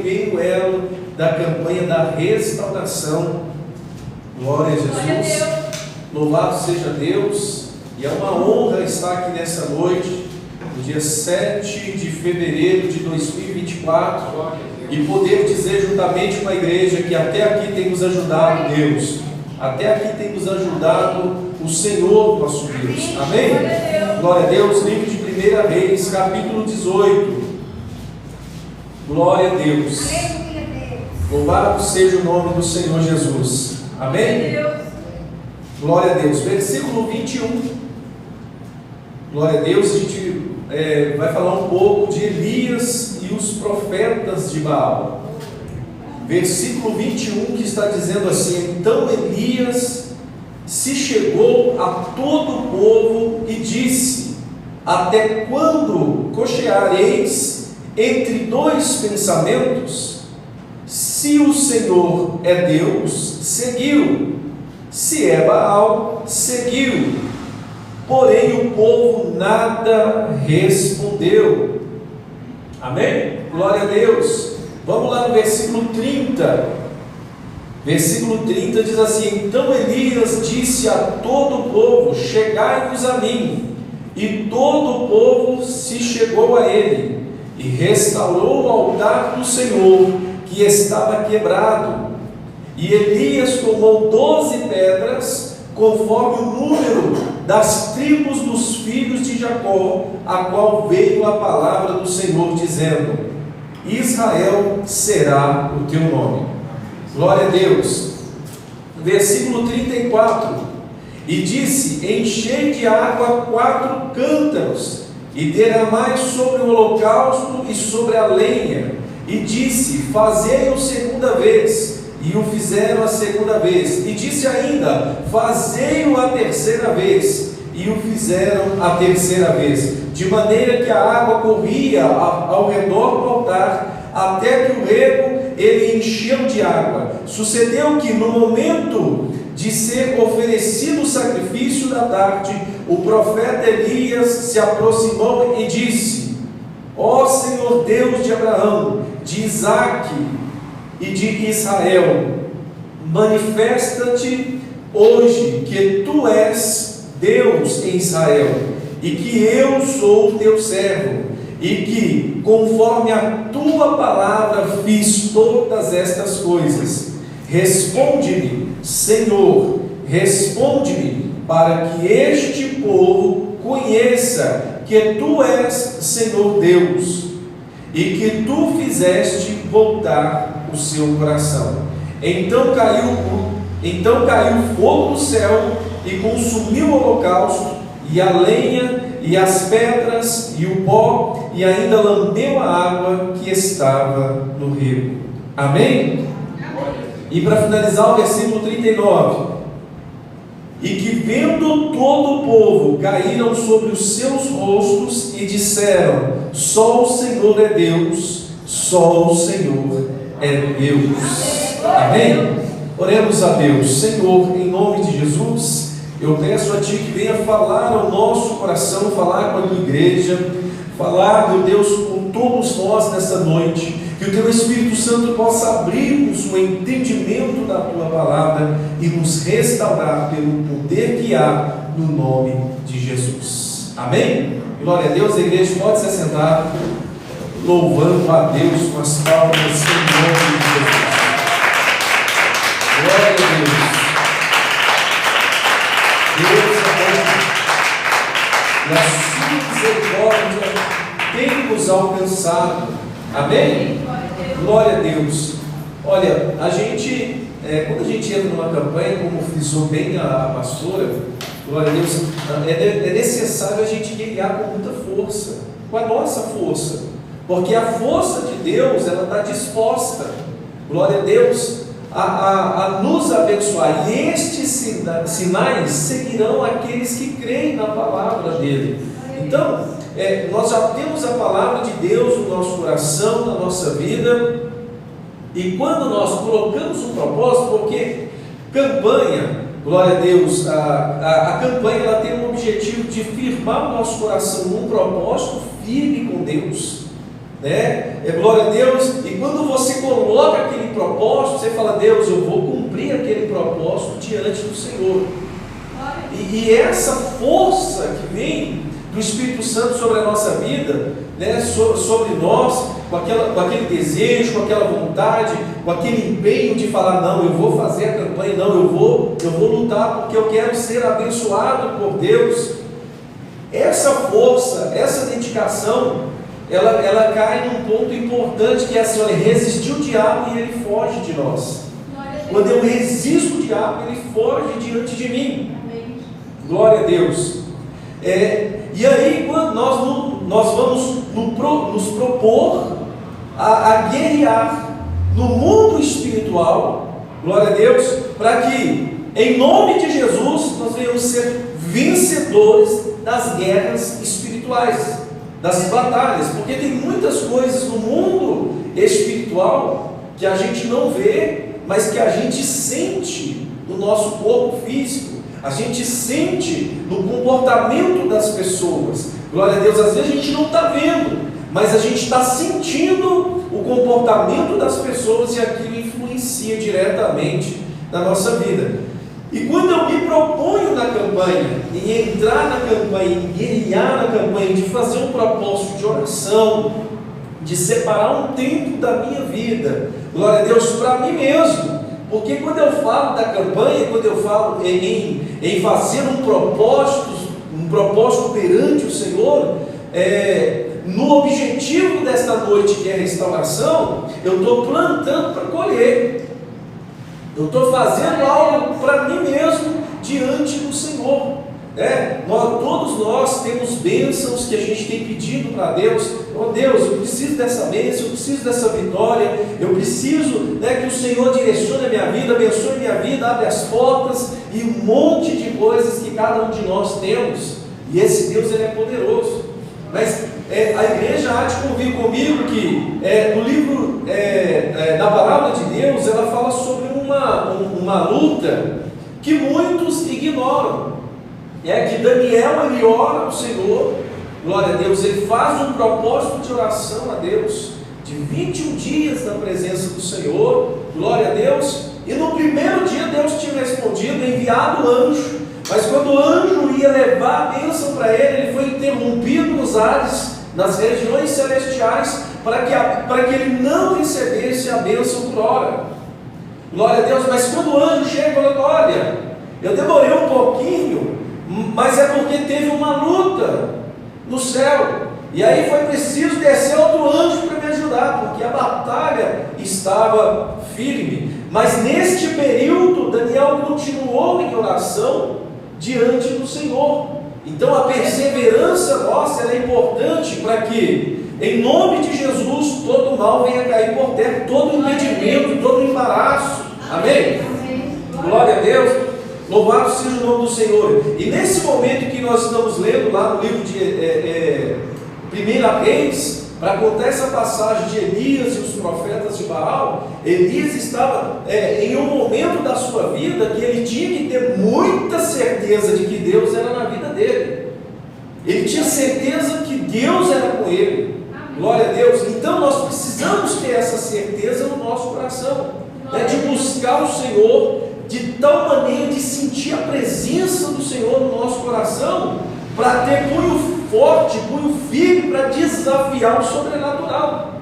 primeiro elo da campanha da restauração. Glória a Jesus. Louvado seja Deus. E é uma honra estar aqui nessa noite, no dia 7 de fevereiro de 2024, e poder dizer juntamente com a igreja que até aqui tem nos ajudado Deus, até aqui tem nos ajudado o Senhor nosso Deus. Amém? Glória a Deus. Livro de 1 Reis, capítulo 18. Glória a Deus. Louvado seja o nome do Senhor Jesus. Amém? Glória a Deus. Versículo 21. Glória a Deus. A gente vai falar um pouco de Elias e os profetas de Baal. Versículo 21, que está dizendo assim: então Elias se chegou a todo o povo e disse: até quando cocheareis entre dois pensamentos? Se o Senhor é Deus, seguiu; se é Baal, seguiu. Porém o povo nada respondeu. Amém? Glória a Deus. Vamos lá no versículo 30. Versículo 30 diz assim: então Elias disse a todo o povo: chegai-vos a mim. E todo o povo se chegou a ele, e restaurou o altar do Senhor, que estava quebrado. E Elias tomou 12 pedras, conforme o número das tribos dos filhos de Jacó, a qual veio a palavra do Senhor, dizendo: Israel será o teu nome. Glória a Deus. Versículo 34. E disse: enchei de água 4 cântaros, e derramai sobre o holocausto e sobre a lenha. E disse: fazei-o segunda vez. E o fizeram a segunda vez. E disse ainda: fazei-o a terceira vez. E o fizeram a terceira vez. De maneira que a água corria ao redor do altar, até que o rego ele encheu de água. Sucedeu que no momento de ser oferecido o sacrifício da tarde, o profeta Elias se aproximou e disse: ó Senhor Deus de Abraão, de Isaque e de Israel, manifesta-te hoje que tu és Deus em Israel, e que eu sou teu servo, e que conforme a tua palavra fiz todas estas coisas. Responde-me, Senhor, responde-me, para que este povo conheça que tu és Senhor Deus, e que tu fizeste voltar o seu coração. Então caiu fogo do céu e consumiu o holocausto, e a lenha, e as pedras, e o pó, e ainda lambeu a água que estava no rio. Amém? E para finalizar o versículo 39: e que vendo todo o povo, caíram sobre os seus rostos e disseram: só o Senhor é Deus, só o Senhor é Deus. Amém? Oremos a Deus. Senhor, em nome de Jesus, eu peço a Ti que venha falar ao nosso coração, falar com a Tua igreja, falar, meu Deus, com todos nós nesta noite, que o Teu Espírito Santo possa abrir-nos o entendimento da Tua palavra e nos restaurar pelo poder que há no nome de Jesus. Amém? Glória a Deus. A igreja pode se assentar, louvando a Deus com as palmas em nome de Jesus. Glória a Deus. Deus é bom, e a sua misericórdia tem nos alcançado. Amém? Glória a Deus. Olha, a gente, quando a gente entra numa campanha, como frisou bem a pastora, glória a Deus, é necessário a gente guerrear com muita força, com a nossa força, porque a força de Deus, ela está disposta, glória a Deus, a nos abençoar. E estes sinais seguirão aqueles que creem na palavra dele. Então, nós já temos a palavra de Deus no nosso coração, na nossa vida, e quando nós colocamos um propósito, porque campanha, glória a Deus, a campanha ela tem um objetivo de firmar o nosso coração num propósito firme com Deus, né? Glória a Deus. E quando você propósito, você fala: Deus, eu vou cumprir aquele propósito diante do Senhor. E essa força que vem do Espírito Santo sobre a nossa vida, né, sobre nós, com aquele desejo, com aquela vontade, com aquele empenho de falar: não, eu vou fazer a campanha, não, eu vou lutar porque eu quero ser abençoado por Deus. Essa força, essa dedicação, ela cai num ponto importante, que é assim: olha, resistir o diabo e ele foge de nós. Quando eu resisto o diabo, ele foge diante de mim. Glória a Deus. E aí, quando nós vamos nos propor a guerrear no mundo espiritual, glória a Deus, para que, em nome de Jesus, nós venhamos ser vencedores das guerras espirituais, das batalhas, porque tem muitas coisas no mundo espiritual que a gente não vê, mas que a gente sente no nosso corpo físico. A gente sente no comportamento das pessoas. Glória a Deus, às vezes a gente não está vendo, mas a gente está sentindo o comportamento das pessoas, e aquilo influencia diretamente na nossa vida. E quando eu me proponho na campanha, em entrar na campanha, em guerrear na campanha, de fazer um propósito de oração, de separar um tempo da minha vida, glória a Deus, para mim mesmo. Porque quando eu falo da campanha, quando eu falo em fazer um propósito perante o Senhor, no objetivo desta noite, que é a restauração, eu estou plantando para colher. Eu estou fazendo algo para mim mesmo diante do Senhor. Todos nós temos bênçãos que a gente tem pedido para Deus. Oh Deus, eu preciso dessa bênção, eu preciso dessa vitória, eu preciso, que o Senhor direcione a minha vida, abençoe a minha vida, abre as portas, e um monte de coisas que cada um de nós temos. E esse Deus, ele é poderoso. Mas a igreja há de convir comigo que no livro da palavra de Deus, ela fala sobre uma luta que muitos ignoram. Que Daniel, ele ora ao Senhor, glória a Deus, ele faz um propósito de oração a Deus, de 21 dias na presença do Senhor, glória a Deus. E no primeiro dia Deus tinha respondido, enviado o anjo, mas quando o anjo ia levar a bênção para ele foi interrompido nos ares, nas regiões celestiais, para que ele não recebesse a bênção por hora. Glória a Deus. Mas quando o anjo chega e fala: olha, eu demorei um pouquinho, mas é porque teve uma luta no céu, e aí foi preciso descer outro anjo para me ajudar, porque a batalha estava firme. Mas neste período, Daniel continuou em oração diante do Senhor. Então a perseverança nossa, ela é importante para que, em nome de Jesus, todo mal venha cair por terra, todo impedimento, todo embaraço. Amém? Glória a Deus. Louvado seja o nome do Senhor. E nesse momento que nós estamos lendo lá no livro de 1 Reis, para contar essa passagem de Elias e os profetas de Baal, Elias estava em um momento da sua vida que ele tinha que ter muita certeza de que Deus era na vida dele. Ele tinha certeza que Deus era com ele. Glória a Deus. Então nós precisamos ter essa certeza no nosso coração, de buscar o Senhor de tal maneira, de sentir a presença do Senhor no nosso coração, para ter punho forte, punho firme, para desafiar o sobrenatural.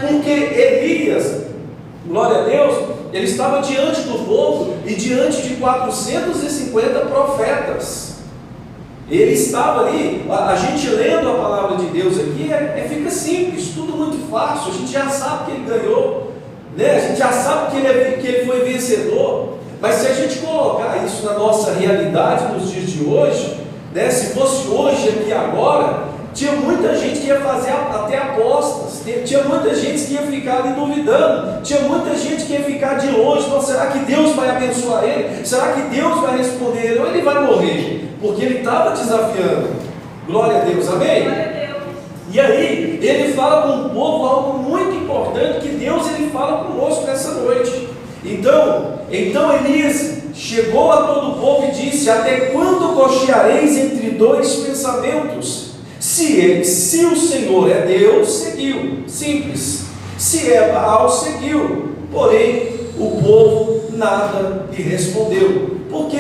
Porque Elias, glória a Deus, ele estava diante do povo e diante de 450 profetas. Ele estava ali. A gente lendo a palavra de Deus aqui, fica simples, tudo muito fácil. A gente já sabe que ele ganhou, a gente já sabe que ele foi vencedor. Mas se a gente colocar isso na nossa realidade nos dias de hoje, se fosse hoje, aqui agora, tinha muita gente que ia fazer até apostas, tinha muita gente que ia ficar ali duvidando, tinha muita gente que ia ficar de longe: não, será que Deus vai abençoar ele? Será que Deus vai responder ele? Ou ele vai morrer? Porque ele estava desafiando. Glória a Deus, amém? Glória a Deus. E aí, ele fala com o povo algo muito importante, que Deus, ele fala conosco nessa noite. Então Elias chegou a todo o povo e disse: até quando cocheareis entre dois pensamentos? Se o Senhor é Deus, seguiu. Simples. Se é Baal, seguiu. Porém, o povo nada lhe respondeu. Porque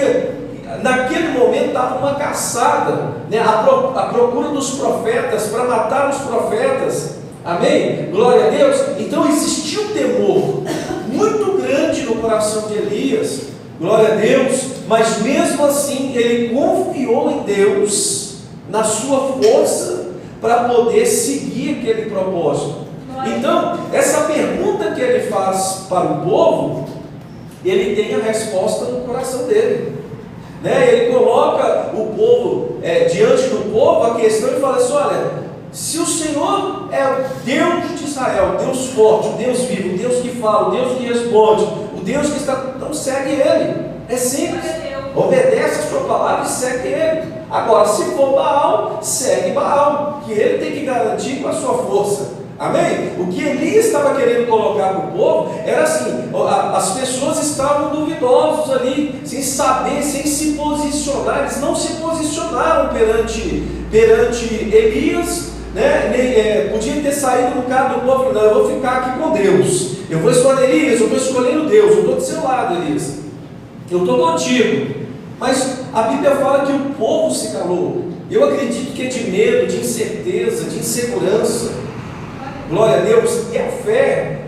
naquele momento estava uma caçada, né? A procura dos profetas, para matar os profetas. Amém? Glória a Deus. Então existia um temor muito grande no coração de Elias. Glória a Deus. Mas mesmo assim ele confiou em Deus, na sua força, para poder seguir aquele propósito. Então essa pergunta que ele faz para o povo, ele tem a resposta no coração dele, né? Ele coloca o povo diante do povo a questão e fala assim: olha, se o Senhor é o Deus de Israel, o Deus forte, o Deus vivo, o Deus que fala, o Deus que responde, o Deus que está, então segue Ele. É simples. Obedece a sua palavra e segue Ele. Agora, se for Baal, segue Baal, que Ele tem que garantir com a sua força. Amém? O que Elias estava querendo colocar para o povo era assim: as pessoas estavam duvidosos ali, sem saber, sem se posicionar. Eles não se posicionaram perante Elias, né? Podia ter saído no caso do povo: não, eu vou ficar aqui com Deus, eu vou escolher Elias, eu estou escolhendo Deus, eu estou do seu lado, Elias, eu estou contigo. Mas a Bíblia fala que o povo se calou. Eu acredito que é de medo, de incerteza, de insegurança. Glória a Deus. E a fé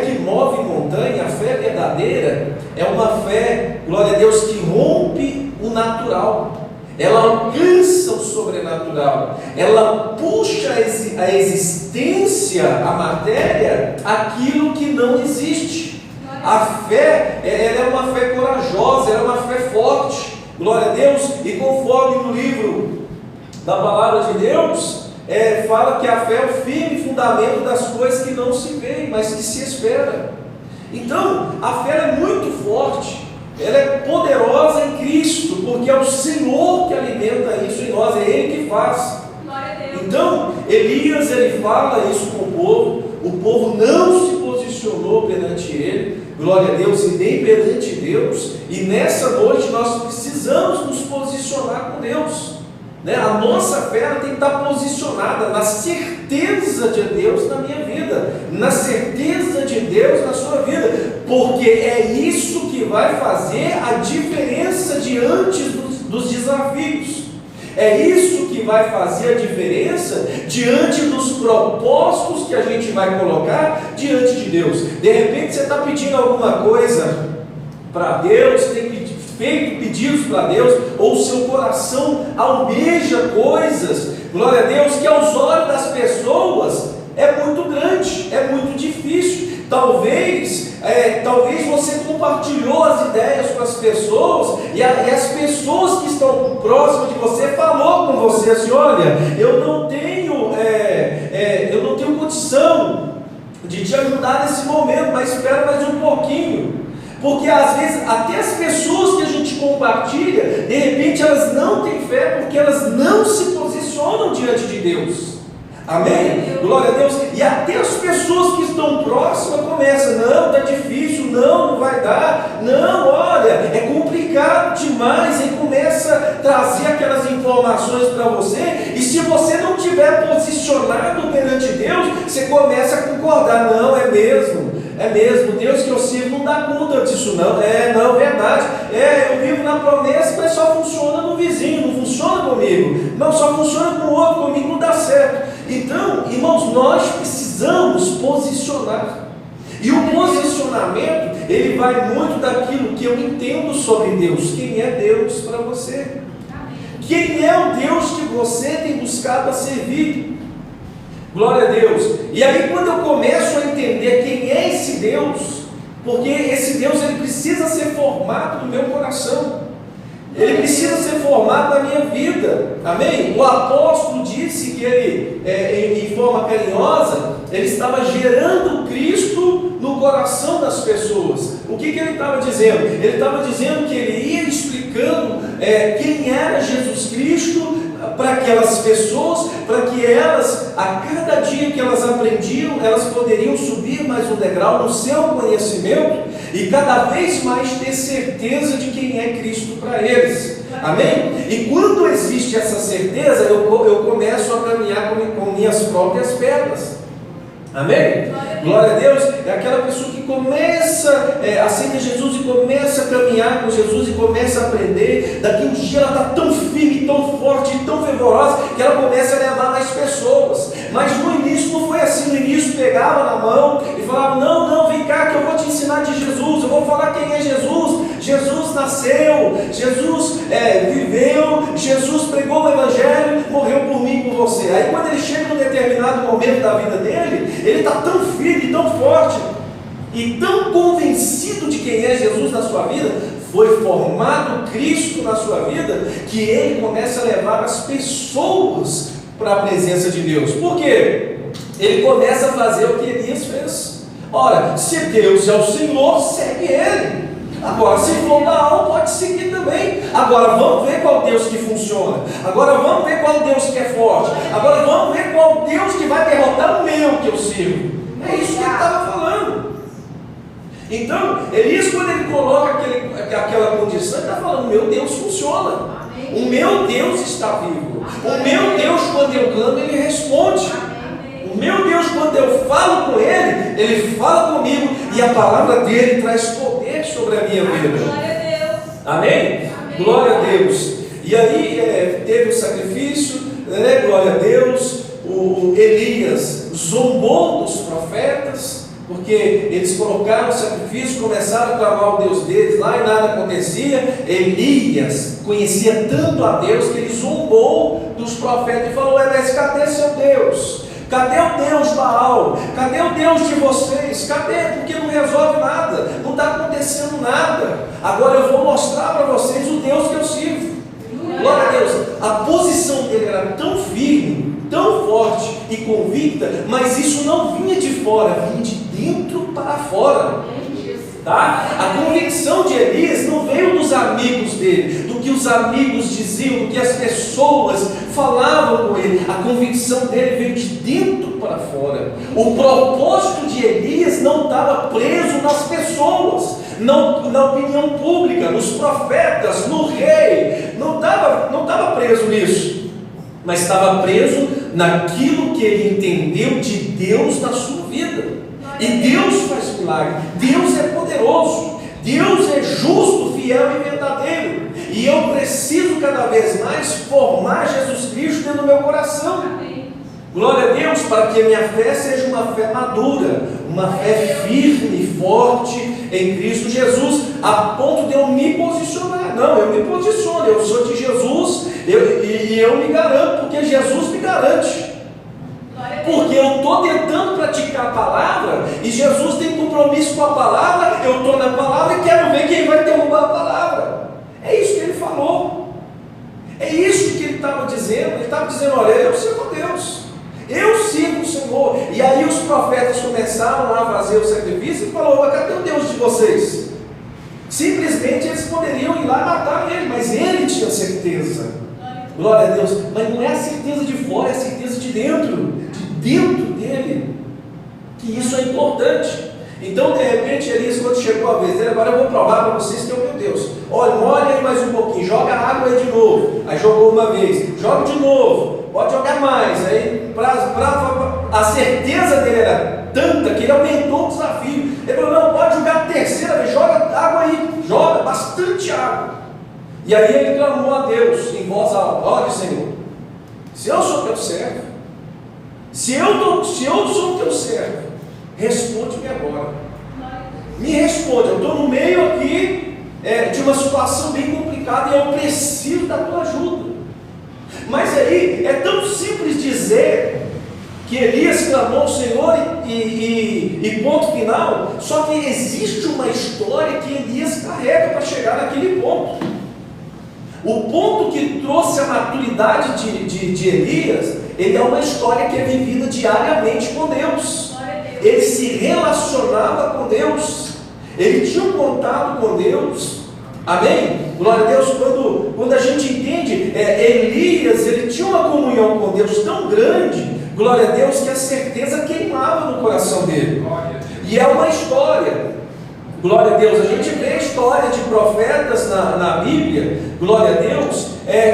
que move montanha, a fé verdadeira, é uma fé, glória a Deus, que rompe o natural, ela alcança o sobrenatural, ela puxa a existência, a matéria, aquilo que não existe. A fé, ela é uma fé corajosa, ela é uma fé forte, glória a Deus. E conforme no livro da palavra de Deus, fala que a fé é o firme fundamento das coisas que não se veem, mas que se espera. Então, a fé é muito forte, ela é poderosa em Cristo, porque é o Senhor que alimenta isso em nós, é Ele que faz. Então, Elias, ele fala isso com o povo não se posicionou perante ele, glória a Deus, e nem perante Deus. E nessa noite nós precisamos nos posicionar com Deus. A nossa fé tem que estar posicionada na certeza de Deus na minha vida, na certeza de Deus na sua vida, porque é isso que vai fazer a diferença diante dos desafios, é isso que vai fazer a diferença diante dos propósitos que a gente vai colocar diante de Deus. De repente você está pedindo alguma coisa para Deus, tem feito pedidos para Deus, ou o seu coração almeja coisas, glória a Deus, que aos olhos das pessoas é muito grande, é muito difícil. Talvez você compartilhou as ideias com as pessoas, e as pessoas que estão próximas de você falou com você assim: olha, eu não tenho condição de te ajudar nesse momento, mas espera mais um pouquinho. Porque às vezes até as pessoas que a gente compartilha, de repente elas não têm fé, porque elas não se posicionam diante de Deus. Amém? Glória a Deus. E até as pessoas que estão próximas começam: não, está difícil, não vai dar, não, olha, é complicado demais. E começa a trazer aquelas informações para você, e se você não estiver posicionado perante Deus, você começa a concordar: não, é mesmo, Deus que eu sirvo não dá conta disso não, verdade, eu vivo na promessa, mas só funciona no vizinho, não funciona comigo, não, só funciona com o outro, comigo não dá certo. Então, irmãos, nós precisamos posicionar, e o posicionamento, ele vai muito daquilo que eu entendo sobre Deus. Quem é Deus para você? Quem é o Deus que você tem buscado a servir? Glória a Deus. E aí quando eu começo a entender quem é esse Deus, porque esse Deus ele precisa ser formado no meu coração, ele precisa ser formado na minha vida, amém? O apóstolo disse que ele, em forma carinhosa, ele estava gerando Cristo no coração das pessoas. O que ele estava dizendo? Ele estava dizendo que ele ia explicando quem era Jesus Cristo para aquelas pessoas, para que elas, a cada dia que elas aprendiam, elas poderiam subir mais um degrau no seu conhecimento e cada vez mais ter certeza de quem é Cristo para eles. Amém? E quando existe essa certeza, eu começo a caminhar com minhas próprias pernas. Amém? Glória a Deus. É aquela pessoa que começa, aceita Jesus e começa a caminhar com Jesus e começa a aprender. Daqui um dia ela está tão firme, tão forte, tão fervorosa, que ela começa a levar mais pessoas. Mas no início não foi assim. No início pegava na mão e falava: não, vem cá que eu vou te ensinar de Jesus, eu vou falar quem é Jesus. Jesus nasceu, Jesus viveu, Jesus pregou o Evangelho, morreu por mim e por você. Aí quando ele chega num determinado momento da vida dele, ele está tão firme, tão forte e tão convencido de quem é Jesus na sua vida, foi formado Cristo na sua vida, que ele começa a levar as pessoas para a presença de Deus. Por quê? Ele começa a fazer o que Elias fez. Ora, se Deus é o Senhor, segue Ele. Agora, se for Baal, pode seguir também. Agora, vamos ver qual Deus que funciona. Agora, vamos ver qual Deus que é forte. Agora, vamos ver qual Deus que vai derrotar o meu que eu sirvo. É isso que ele estava falando. Então, Elias, quando ele coloca aquela condição, ele está falando: meu Deus funciona. O meu Deus está vivo. O meu Deus, quando eu clamo, Ele responde. O meu Deus, quando eu falo com Ele, Ele fala comigo, e a palavra dele traz poder sobre a minha vida. Glória a Deus. Amém? Amém. Glória a Deus. E aí teve o sacrifício, né? Glória a Deus. O Elias zombou dos profetas, porque eles colocaram o sacrifício, começaram a clamar o Deus deles lá e nada acontecia. Elias conhecia tanto a Deus que ele zombou dos profetas e falou: mas cadê seu Deus? Cadê o Deus Baal? Cadê o Deus de vocês? Cadê? Porque não resolve nada, não está acontecendo nada. Agora eu vou mostrar para vocês o Deus que eu sirvo. Glória a Deus. A posição dele era tão firme, tão forte e convicta, mas isso não vinha de fora, vinha de dentro para fora. Tá? A convicção de Elias não veio dos amigos dele, do que os amigos diziam, do que as pessoas falavam com ele. A convicção dele veio de dentro para fora. O propósito de Elias não estava preso nas pessoas, na opinião pública, nos profetas, no rei. Não estava preso nisso, mas estava preso naquilo que ele entendeu de Deus na sua vida. E Deus faz milagre, Deus é poderoso, Deus é justo, fiel e verdadeiro. E eu preciso cada vez mais formar Jesus Cristo dentro do meu coração. Amém. Glória a Deus, para que a minha fé seja uma fé madura, uma fé firme e forte em Cristo Jesus, a ponto de eu me posicionar. Não, eu me posiciono, eu sou de Jesus, e eu me garanto, porque Jesus me garante. Porque eu estou tentando praticar a palavra, e Jesus tem compromisso com a palavra. Eu estou na palavra e quero ver quem vai derrubar a palavra. É isso que ele falou, é isso que ele estava dizendo. Ele estava dizendo: olha, eu sirvo a Deus, eu sirvo o Senhor. E aí os profetas começaram a fazer o sacrifício e falou: mas cadê o Deus de vocês? Simplesmente eles poderiam ir lá matar ele, mas ele tinha certeza. Glória a Deus. Mas não é a certeza de fora, é a certeza de dentro dele, que isso é importante. Então, de repente, Elias, quando chegou a vez dele: agora eu vou provar para vocês que é o meu Deus. Olha, molha aí mais um pouquinho, joga água aí de novo. Aí jogou uma vez, joga de novo, pode jogar mais. Aí a certeza dele era tanta que ele aumentou o desafio. Ele falou: não, pode jogar a terceira vez, joga água aí, joga bastante água. E aí ele clamou a Deus em voz alta: olha, Senhor, se eu sou teu servo, se eu sou teu servo, responde-me agora. Me responde. Eu estou no meio aqui de uma situação bem complicada e eu preciso da tua ajuda. Mas aí é tão simples dizer que Elias clamou ao Senhor e ponto final. Só que existe uma história que Elias carrega para chegar naquele ponto. O ponto que trouxe a maturidade de Elias, ele é uma história que é vivida diariamente com Deus. Ele se relacionava com Deus, ele tinha um contato com Deus. Amém? Glória a Deus. Quando a gente entende, Elias, ele tinha uma comunhão com Deus tão grande, glória a Deus, que a certeza queimava no coração dele. E é uma história, glória a Deus, a gente vê a história de profetas na Bíblia, glória a Deus,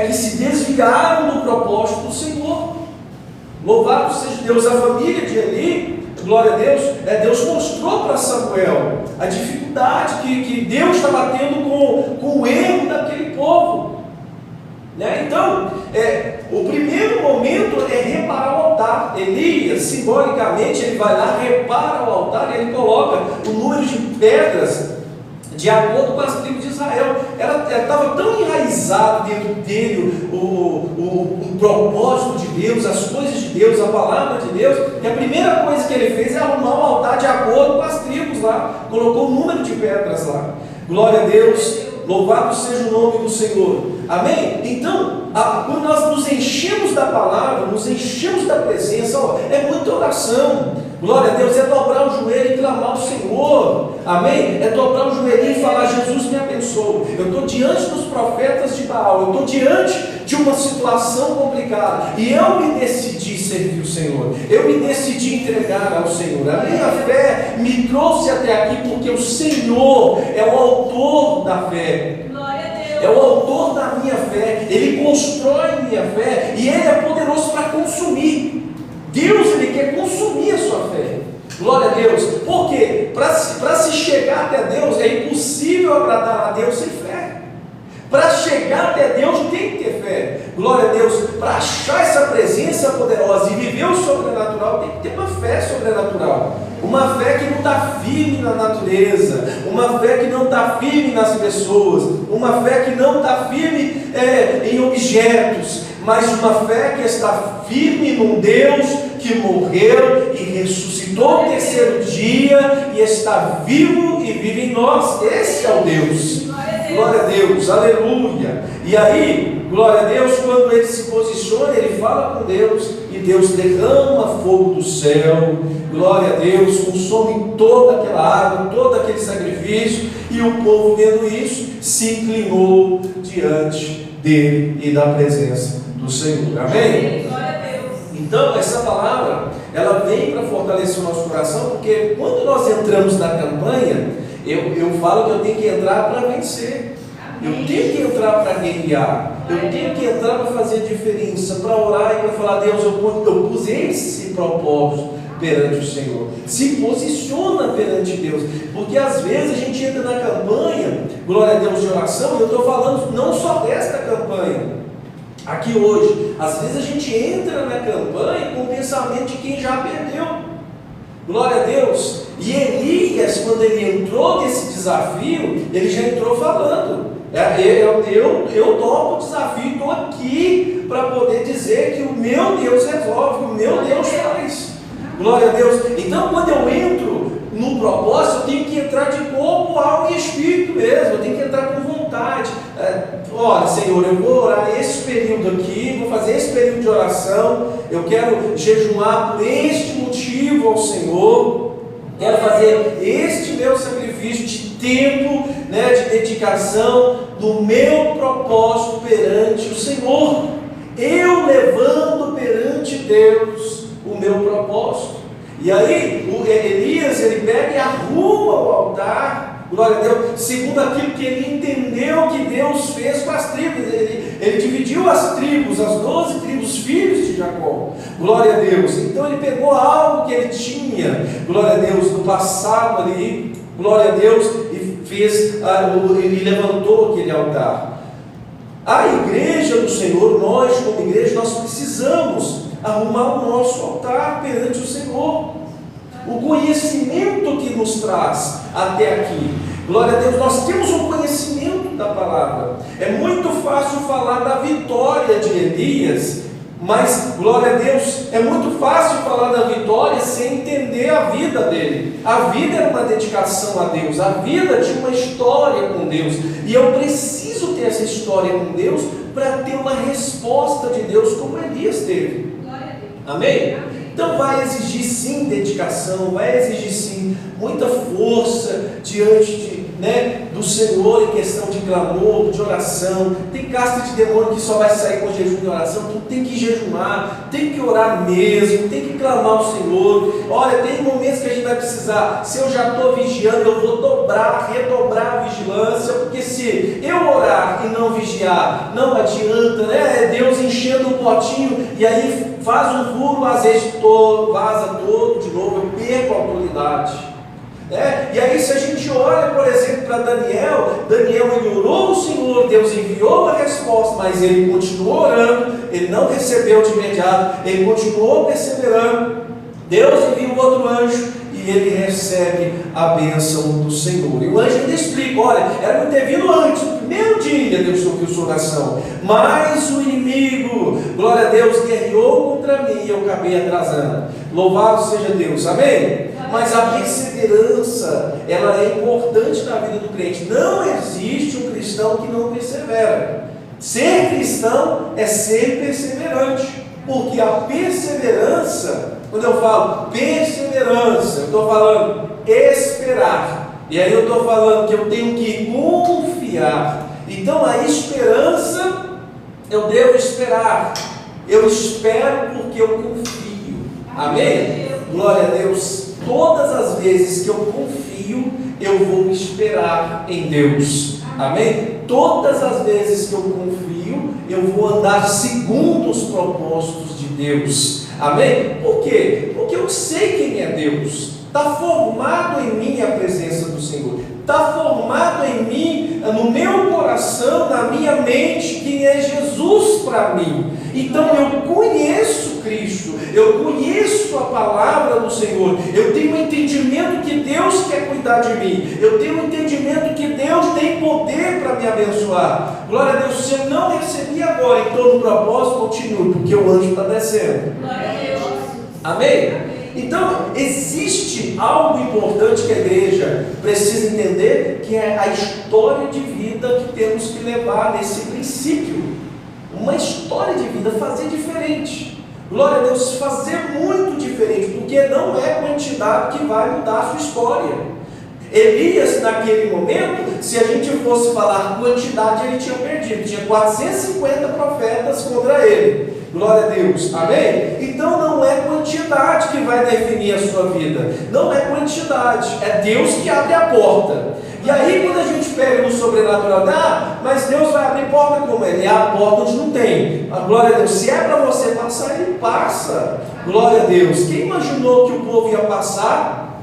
que se desviaram do propósito do Senhor. Louvado seja Deus. A família de Eli, glória a Deus, Deus mostrou para Samuel a dificuldade que Deus estava tendo com o erro daquele povo. Então, o primeiro momento é reparar o altar. Elias, simbolicamente, ele vai lá, repara o altar e ele coloca o número de pedras de acordo com as tribos de Israel. Ela estava tão enraizada dentro dele o propósito de Deus, as coisas de Deus, a palavra de Deus, que a primeira coisa que ele fez é arrumar o altar de acordo com as tribos lá, colocou o número de pedras lá. Glória a Deus, louvado seja o nome do Senhor. Amém? Então, quando nós nos enchemos da palavra, nos enchemos da presença, é muita oração. Glória a Deus, é dobrar o joelho e clamar ao Senhor. Amém? É dobrar o joelho e falar: Jesus me abençoe. Eu estou diante dos profetas de Baal, eu estou diante de uma situação complicada, e eu me decidi servir o Senhor, eu me decidi entregar ao Senhor. A minha fé me trouxe até aqui porque o Senhor é o autor da fé. É o autor da minha fé, Ele constrói minha fé e Ele é poderoso para consumir. Deus, Ele quer consumir a sua fé. Glória a Deus. Porque para se chegar até Deus é impossível agradar a Deus sem fé. Para chegar até Deus tem que ter fé. Glória a Deus. Para achar essa presença poderosa e viver o sobrenatural, tem que ter uma fé sobrenatural. Uma fé que não está firme na natureza, uma fé que não está firme nas pessoas, uma fé que não está firme em objetos, mas uma fé que está firme num Deus que morreu e ressuscitou no terceiro dia e está vivo e vive em nós. Esse é o Deus. Glória a Deus, aleluia. E aí, glória a Deus, quando ele se posiciona, ele fala com Deus, e Deus derrama fogo do céu, glória a Deus, consome toda aquela água, todo aquele sacrifício, e o povo, vendo isso, se inclinou diante dele e da presença do Senhor. Amém? Glória a Deus. Então, essa palavra, ela vem para fortalecer o nosso coração, porque quando nós entramos na campanha, eu falo que eu tenho que entrar para vencer. Eu tenho que entrar para guerrear. Eu tenho que entrar para fazer diferença, para orar e para falar: Deus, eu pus esse propósito perante o Senhor. Se posiciona perante Deus. Porque às vezes a gente entra na campanha, glória a Deus, de oração, e eu estou falando não só desta campanha, aqui hoje. Às vezes a gente entra na campanha com o pensamento de quem já perdeu. Glória a Deus. E Elias, quando ele entrou nesse desafio, ele já entrou falando: eu topo o desafio, estou aqui para poder dizer que o meu Deus resolve, que o meu Deus faz. Glória a Deus. Então, quando eu entro no propósito, eu tenho que entrar de corpo, alma e espírito mesmo. Eu tenho que entrar com vontade. Olha, Senhor, eu vou orar esse período aqui, vou fazer esse período de oração, eu quero jejuar por este motivo ao Senhor. Quero fazer este meu sacrifício de tempo, de dedicação, do meu propósito perante o Senhor. Eu levando perante Deus o meu propósito. E aí, Elias, ele pega e arruma o altar, glória a Deus, segundo aquilo que ele entendeu que Deus fez com as tribos. Ele dividiu as tribos, as 12 tribos, filhos de Jacó. Glória a Deus. Então ele pegou algo que ele tinha, glória a Deus, no passado ali, glória a Deus, e fez, ele levantou aquele altar. A igreja do Senhor, nós como igreja, nós precisamos arrumar o nosso altar perante o Senhor. O conhecimento que nos traz até aqui. Glória a Deus, nós temos um conhecimento da palavra. É muito fácil falar da vitória de Elias, mas, glória a Deus, é muito fácil falar da vitória sem entender a vida dele. A vida era uma dedicação a Deus, a vida tinha uma história com Deus, e eu preciso ter essa história com Deus para ter uma resposta de Deus como Elias teve. Amém? Então vai exigir sim dedicação, vai exigir sim muita força diante do Senhor em questão de clamor, de oração. Tem casta de demônio que só vai sair com jejum e oração. Tu tem que jejuar, tem que orar mesmo, tem que clamar ao Senhor. Olha, tem momentos que a gente vai precisar, se eu já estou vigiando, eu vou redobrar a vigilância, porque se eu orar e não vigiar, não adianta, é Deus enchendo o potinho, e aí faz um furo, o azeite todo, vaza todo de novo. Eu receber com autoridade. E aí, se a gente olha, por exemplo, para Daniel, ele orou ao Senhor, Deus enviou a resposta, mas ele continuou orando, ele não recebeu de imediato, ele continuou perseverando. Deus envia um outro anjo e ele recebe a bênção do Senhor. E o anjo ainda explica: olha, era para ter vindo antes, no primeiro dia Deus ouviu sua oração, mas o inimigo, glória a Deus, guerreou contra mim e eu acabei atrasando. Louvado seja Deus, amém? Mas a perseverança, ela é importante na vida do crente. Não existe um cristão que não persevera. Ser cristão é ser perseverante, porque a perseverança, quando eu falo perseverança, eu estou falando esperar, e aí eu estou falando que eu tenho que confiar. Então a esperança, eu devo esperar, eu espero porque eu confio, amém? Glória a Deus. Todas as vezes que eu confio, eu vou esperar em Deus, amém? Todas as vezes que eu confio, eu vou andar segundo os propósitos de Deus, amém? Por quê? Porque eu sei quem é Deus, está formado em mim a presença do Senhor, está formado em mim, no meu coração, na minha mente, quem é Jesus para mim. Então eu conheço Cristo, eu conheço a palavra do Senhor, eu tenho um entendimento que Deus quer cuidar de mim, eu tenho um entendimento que Deus tem poder para me abençoar. Glória a Deus. Se eu não recebi agora, então no propósito continue, porque o anjo está descendo. Glória a Deus. Amém? Então, existe algo importante que a igreja precisa entender, que é a história de vida que temos que levar nesse princípio. Uma história de vida, fazer diferente. Glória a Deus, fazer muito diferente, porque não é quantidade que vai mudar a sua história. Elias, naquele momento, se a gente fosse falar quantidade, ele tinha perdido. Tinha 450 profetas contra ele. Glória a Deus, amém? Então não é quantidade que vai definir a sua vida. Não é quantidade, é Deus que abre a porta. E aí quando a gente pega no sobrenatural, mas Deus vai abrir porta como? Ele abre a porta onde não tem. A glória a Deus, se é para você passar, ele passa. Glória a Deus. Quem imaginou que o povo ia passar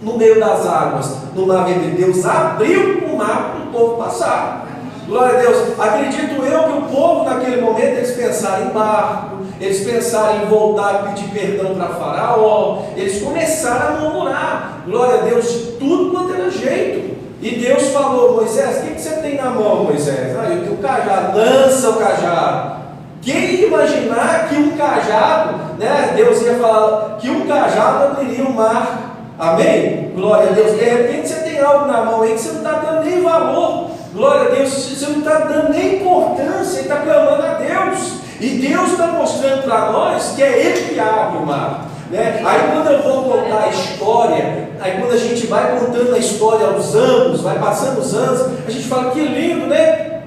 no meio das águas, no mar vermelho? Deus abriu o mar para o povo passar. Glória a Deus. Acredito eu que o povo naquele momento, eles pensaram em barco, eles pensaram em voltar a pedir perdão para Faraó, eles começaram a murmurar, glória a Deus, de tudo quanto era jeito. E Deus falou: Moisés, o que você tem na mão, Moisés? Eu tenho um cajado. Lança o cajado. Quem ia imaginar que um cajado, Deus ia falar que um cajado abriria o mar, amém? Glória a Deus. De repente você tem algo na mão aí que você não está dando nem valor. Glória a Deus, você não está dando nem importância, está clamando a Deus. E Deus está mostrando para nós que é Ele que abre o mar. Aí quando eu vou contar a história, aí quando a gente vai contando a história aos anos, vai passando os anos, a gente fala: que lindo, né?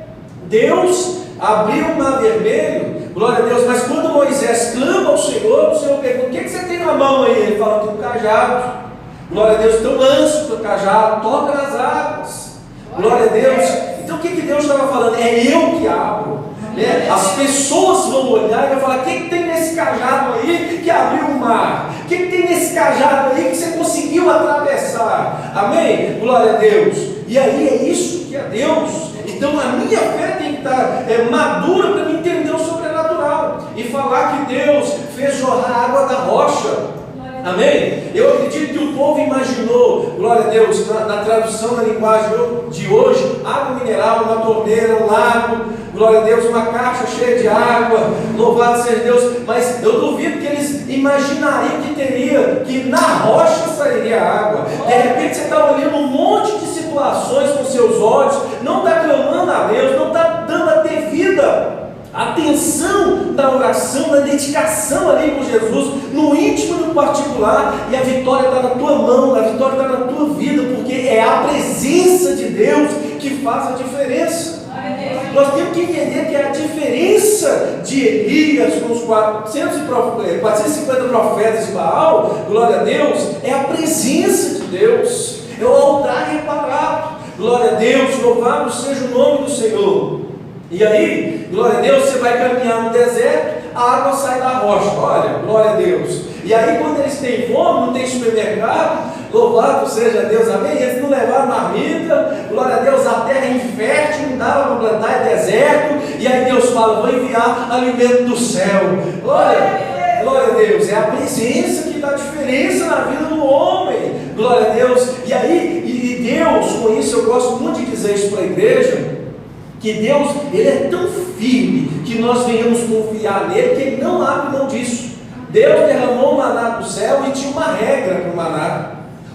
Deus abriu o mar vermelho, glória a Deus. Mas quando Moisés clama ao Senhor, o Senhor pergunta: o que você tem na mão aí? Ele fala: tem um cajado. Glória a Deus. Então lança o teu cajado, toca nas águas. Glória a Deus. Então o que Deus estava falando? É eu que abro. As pessoas vão olhar e vão falar: o que tem nesse cajado aí que abriu o mar? O que tem nesse cajado aí que você conseguiu atravessar? Amém? Glória a Deus. E aí é isso que é Deus. Então a minha fé tem que estar madura para me entender o sobrenatural e falar que Deus fez jorrar água da rocha. Amém? Eu acredito que o povo imaginou, glória a Deus, na tradução da linguagem de hoje, água mineral, uma torneira, um lago, glória a Deus, uma caixa cheia de água, louvado seja Deus. Mas eu duvido que eles imaginariam que na rocha sairia água. De repente você está olhando um monte de situações com seus olhos, não está clamando a Deus, não está dando a devida atenção da oração, da dedicação ali com Jesus, no íntimo e no particular, e a vitória está na tua mão, a vitória está na tua vida, porque é a presença de Deus que faz a diferença. Nós temos que entender que a diferença de Elias com os 450 profetas de Baal, glória a Deus, é a presença de Deus, é o altar reparado. Glória a Deus, louvado seja o nome do Senhor. E aí, glória a Deus, você vai caminhar no deserto, a água sai da rocha, olha, glória a Deus. E aí quando eles têm fome, não tem supermercado, louvado seja Deus, amém? Eles não levaram marmita, glória a Deus, a terra é infértil, não dava para plantar, é deserto, e aí Deus fala, vou enviar alimento do céu. Glória a Deus, é a presença que dá diferença na vida do homem, glória a Deus. E aí, e Deus, com isso eu gosto muito de dizer isso para a igreja, que Deus, Ele é tão firme, que nós venhamos confiar nele, que Ele não abre mão disso. Deus derramou o maná do céu e tinha uma regra para o maná.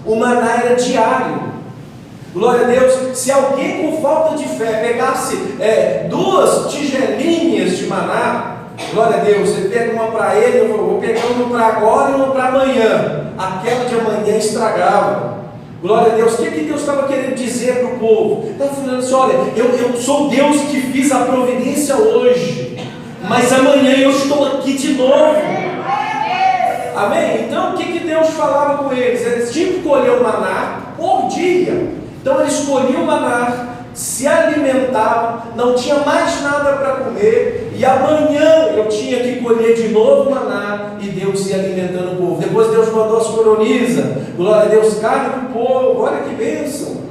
O maná era diário. Glória a Deus. Se alguém com falta de fé pegasse 2 tigelinhas de maná, glória a Deus, ele pega uma para ele, eu vou pegar uma para agora e uma para amanhã. Aquela de amanhã estragava. Glória a Deus. O que Deus estava querendo dizer para o povo? Estava falando assim, olha, eu sou Deus que fiz a providência hoje, mas amanhã eu estou aqui de novo. Amém? Então o que Deus falava com eles? Eles tinham que colher o maná por dia. Então eles colhiam o maná, se alimentavam, não tinha mais nada para comer, e amanhã eu tinha que colher de novo o maná, e Deus ia alimentando o povo. Depois Deus mandou as coronizas, glória a Deus, carne para o povo, olha que bênção.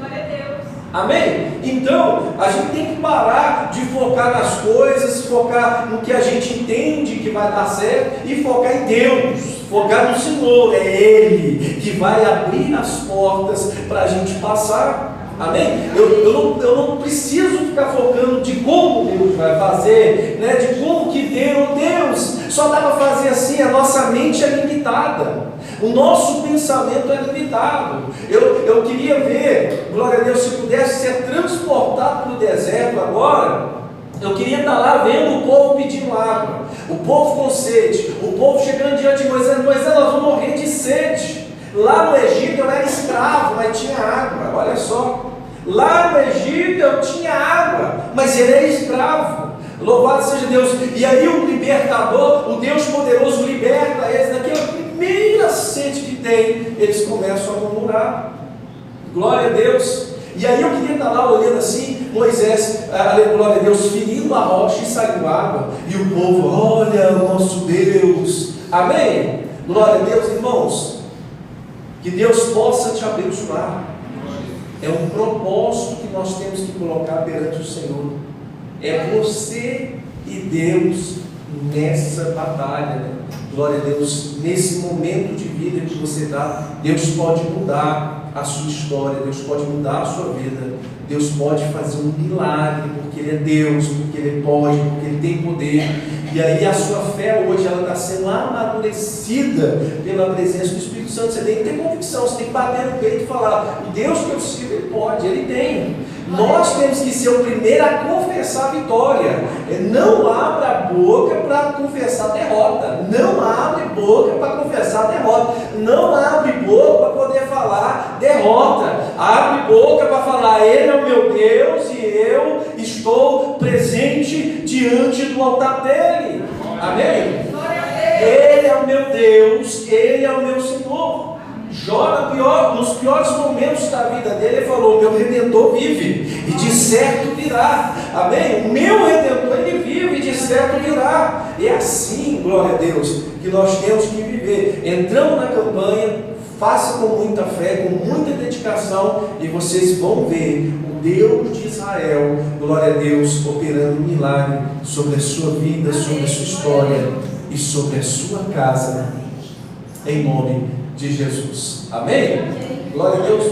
Amém? Então, a gente tem que parar de focar nas coisas, focar no que a gente entende que vai dar certo e focar em Deus, focar no Senhor. É Ele que vai abrir as portas para a gente passar. Amém? Eu não preciso ficar focando de como Deus vai fazer, né? De como que Deus só dá para fazer assim. A nossa mente é limitada, o nosso pensamento é limitado. Eu queria ver, glória a Deus, se pudesse ser transportado para o deserto agora. Eu queria estar lá vendo o povo pedindo água, o povo com sede, o povo chegando diante de Moisés, nós vamos morrer de sede. Lá no Egito eu era escravo, mas tinha água, olha só. Lá no Egito eu tinha água, mas ele era escravo. Louvado seja Deus. E aí o libertador, o Deus poderoso liberta eles daquela primeira sede que tem. Eles começam a murmurar. Glória a Deus. E aí eu queria estar lá olhando assim, Moisés, glória a Deus, ferindo a rocha e saiu água. E o povo, olha o nosso Deus. Amém? Glória a Deus, irmãos. Que Deus possa te abençoar. É um propósito que nós temos que colocar perante o Senhor. É você e Deus nessa batalha, né? Glória a Deus, nesse momento de vida que você dá, Deus pode mudar a sua história, Deus pode mudar a sua vida, Deus pode fazer um milagre, porque Ele é Deus, porque Ele pode, porque Ele tem poder. E aí a sua fé hoje, ela está sendo amadurecida pela presença do Espírito Santo. Você tem que ter convicção, você tem que bater no peito e falar, o Deus que eu sirvo, Ele pode, Ele tem. Nós temos que ser o primeiro a confessar a vitória. Não abra a boca para confessar a derrota. Não abre boca para confessar a derrota. Não abre boca para poder falar derrota. Abre boca para falar, Ele é o meu Deus e eu estou presente diante do altar dEle. Amém? Ele é o meu Deus, Ele é o meu Senhor. Jó, nos piores momentos da vida dele, ele falou, meu Redentor vive, e de certo virá. Amém? O meu Redentor, Ele vive, e de certo virá. É assim, glória a Deus, que nós temos que viver. Entramos na campanha, faça com muita fé, com muita dedicação, e vocês vão ver o Deus de Israel, glória a Deus, operando um milagre sobre a sua vida, sobre a sua história e sobre a sua casa, em nome de Jesus. Amém? Glória a Deus.